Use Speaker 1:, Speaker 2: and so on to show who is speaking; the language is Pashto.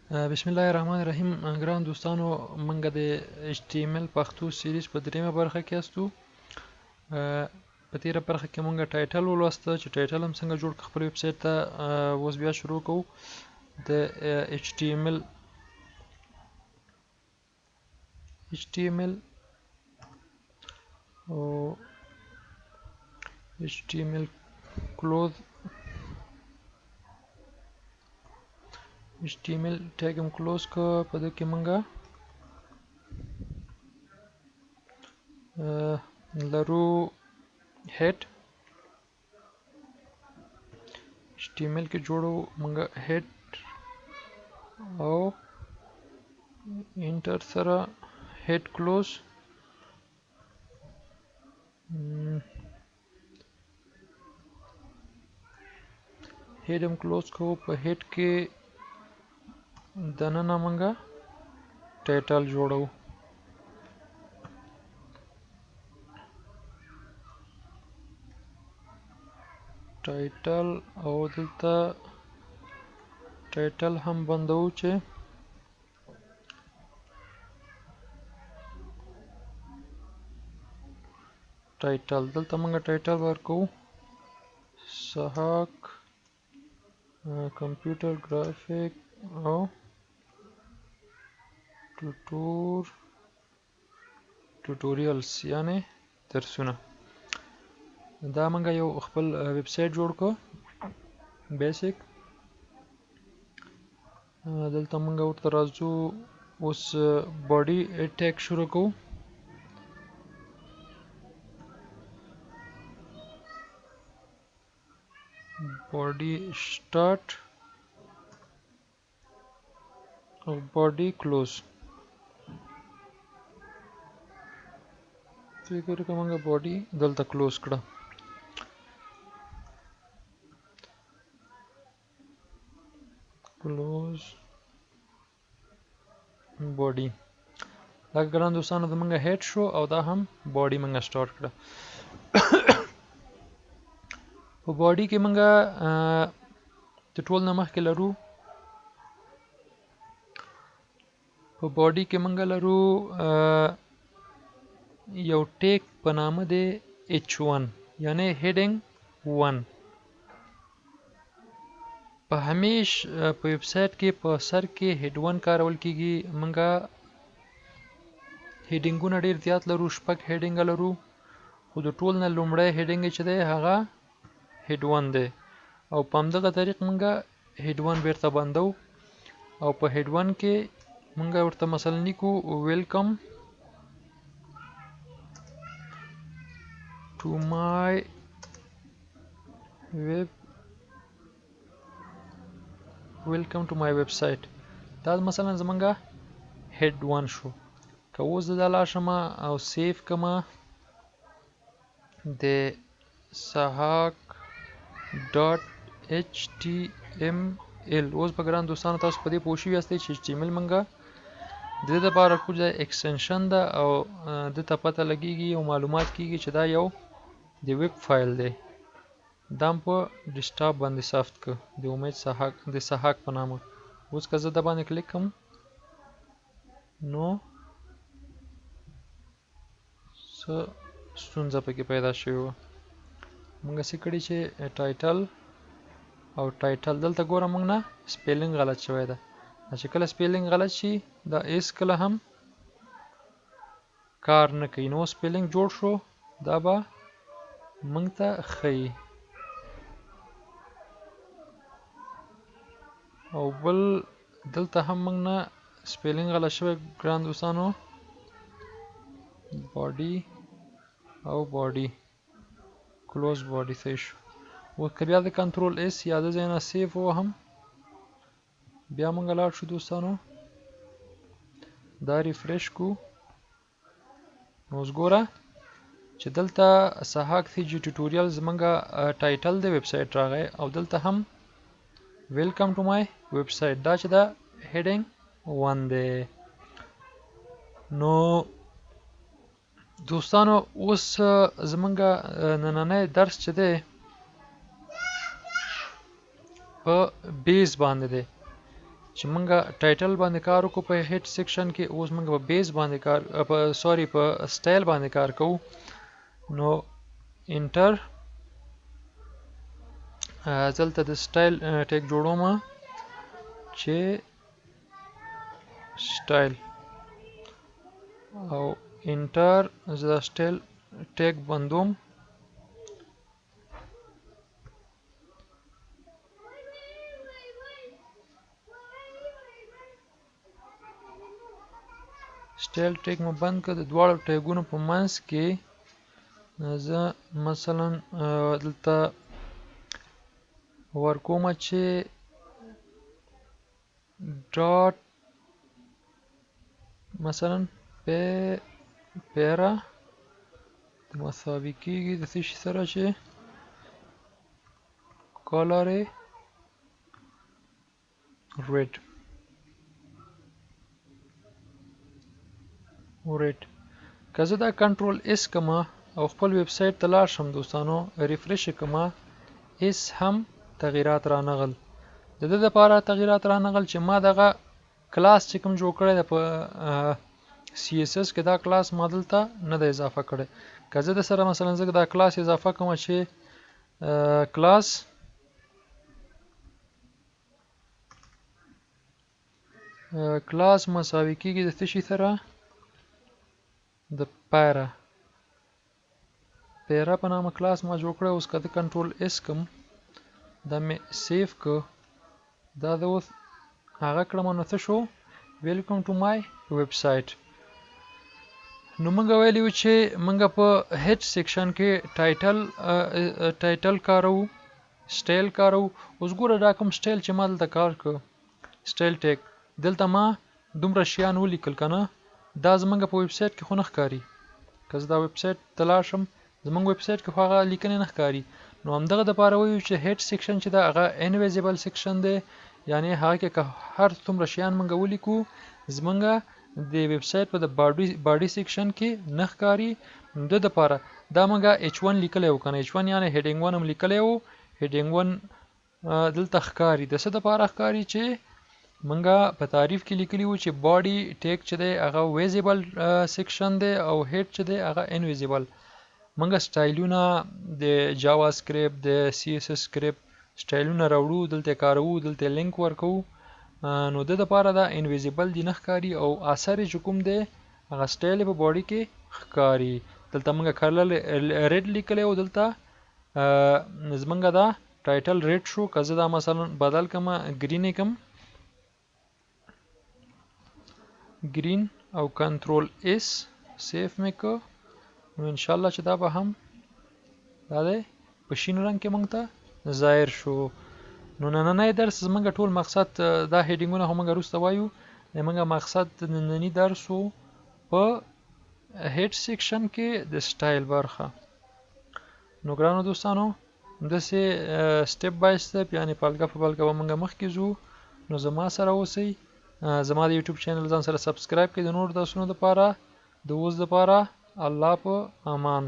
Speaker 1: بسم الله الرحمن الرحیم. ګران دوستانو، منګه د HTML پښتو سیریز په دریمه برخه کې استو. په تیره برخه کې مونږه ټایټل ولوسته چې ټایټل هم څنګه جوړ کړو خپل ویب سایټ ته. اوس بیا شروع کوو د HTML او HTML کلوز HTML ټیګ هم کلوز کو. په دې کې مونږه لرو head HTML کې جوړو مونږه head او انټر سره head close head هم close کو. په head کې دننه مونږه ټایټل جوړو. ټایټل او دلته ټایټل هم بندو چې ټایټل دلته موږ ټایټل ورکو سحاق کمپیوټر ګرافیک او ټوټوریالز یعنی درسونه. دا موږ یو خپل ویب سایټ جوړ کو بیسیک. دلته موږ ورته راځو. اوس باډي ټیګ شروع کوو. body start او body close. فکر کومه body دلته کلوز کړه. کلوز body. دا ګران دوستانو زمونږه هیډ شو او دا هم body مونږه سٹارټ کړه. په باډي کې مونږه د ټول نه مخکې لرو یو ټیک په نامه دی H1 یعنی هیډینګ 1. په همیش په ویب سایټ کې په سر کې هیډ 1 کارول کیږي. مونږه هیډینګونه ډیر زیات لرو، 6 هیډینګ لرو، خو د ټول نه لومړی هیډینګ چې دی هغه هیډ 1 دی او په همدغه طریق مونږه هیډ 1 بیرته بندو او په هیډ 1 کې مونږه ورته مثلا لیکو ویلکم ټو مای ویب سایټ. دا مثلا زمونږه هیډ 1 شو. که اوس د لاشم او سیف کما د سحاق .html. اوس په ګران دوستانو تاسو په دې پوه شوي یاستئ چې HTML مونږه د دې لپاره کوم ایکستنشن ده او د ته پته لګیږي او معلومات کیږي چې دا یو د ویب فایل دی. دا په ډیسکټاپ باندې سافت ک د امید سحاق په نامه. اوس که زه د باندې کلیک کوم نو څه ستونزه پکې پیدا شوې وه. مونږ څه کړي چې ټایټل او ټایټل دلته ګوره مونږ نه سپیلنګ غلط شوی ده. چې کله سپیلنګ غلط شي دا ایس کله هم کار نه کوي. نو سپیلنګ جوړ شو دا به مونږ ته ښیي. او بل دلته هم مونږ نه سپیلنګ غلط شوی ګران دوستانو. باډي او باډي کلوز باډي صحیح شو. اوس که بیا د کنټرول اس یا د ځای نه سیف وهم بیا مونږ لاړ شو دوستانو دا ریفریش کو. نو اوس ګوره چې دلته سحاق CG ټوټوریال زمونږه ټایټل د ویب سایټ راغی او دلته هم ویلکم ټو مای ویب سایټ. دا چې دا هیډینګ 1 دی. نو دوستانو اوس زمونږه نننی درس چې دی په بیس باندې دی. چې مونږه ټایټل باندې کار وکړو په هیډ سیکشن کې، اوس مونږ په بیس باندې کار په سټایل باندې کار کوو. نو انټر دلته د سټایل ټیک جوړوم چې سټایل، او انټر زه سټایل ټیک بندوم. سټایل ټیک مو بند کړ. د دواړو ټیګونو په منځ کې زه مثلا دلته ورکوم چې ډاټ مثلا پیرا مساوي کیږي د څه شي سره چې کالر ریډ. که زه دا کنټرول اس کما او خپل ویب سایټ ته لاړ شم دوستانو، ریفرش کما، اس هم تغییرات رانغل. د دې لپاره تغییرات رانغل چې ما دغه کلاس چې کوم جوړ کړی دی په سی اس اس کې، دا کلاس ما دلته نه دی اضافه کړی. که زه د سره مثلا زه دا کلاس اضافه کوم چې کلاس مساوي کیږي د څه شي سره، د پیرا په نامه کلاس ما جوړ کړی. اوس که د کنټرول اس کوم، دا مې سیف که، دا د اوس هغه کړم، نو څه شو، ویلکم ټو مای ویب سایټ. نو موږ ویلی و چې موږ په هیډ سیکشن کې ټایټل کارو، سټایل کارو. اوس ګوره دا کوم سټایل چې ما دلته کار کړ، سټایل ټیک، دلته ما دومره شیان ولیکل که نه، دا زمونږ په ویب سایټ کې خو نه ښکاري. که زه دا ویب سایټ ته لاړ شم، زمونږ ویب سایټ کې خو هغه لیکنې نه ښکاري. نو همدغه دپاره وایو چې هیډ سیکشن چې ده هغه انویزیبل سیکشن دی، یعنې هغه کې که هر څومره شیان موږ ولیکو، زمونږ د ویب سایټ په د باډي سیکشن کې نه ښکاري. نو د دپاره دا موږ H1 لیکلی و که نه، H1 یعنې هیډینګ 1 هم لیکلی و، هیډینګ 1 دلته ښکاري. د څه دپاره ښکاري چې منګه په تعریف کې لیکلی وو چې باډي ټیک چې دی هغه ویزیبل سیکشن دی او هیډ چې دی هغه انویزیبل. منګه سټایلونه د جاوا سکرپټ د سی اس اس سکرپټ سټایلونه راوړو، دلته کاروو، دلته لینک ورکوو. نو د دپاره دا انویزیبل دی، نه ښکاري، او اثر چې کوم دی هغه سټایل په باډي کې ښکاري. دلته منګه کلر ریډ لیکلی و، دلته زمونږه دا ټایټل ریډ شو. که زه دا مثلا بدل کړم، ګرین یې کړم، ګرین، او کنټرول اس سیف مې که، نو انشاءالله چې دا به هم دا دی په شین رنګ کې موږ ته ظاهر شو. نو نننی درس زمونږ ټول مقصد دا هیډینګونه خو موږ وروسته وایو، زمونږ مقصد نننی درس و په هیډ سیکشن کې د سټایل برخه. نو ګرانو دوستانو، داسې سټپ بای سټپ یعنې پلګه په پلګه به موږ مخکې ځو. نو زما سره اوسئ، زما د یوټیوب چینل ځان سره سبسکرایب کړئ د نورو درسونو دپاره. د اوس دپاره الله په امان.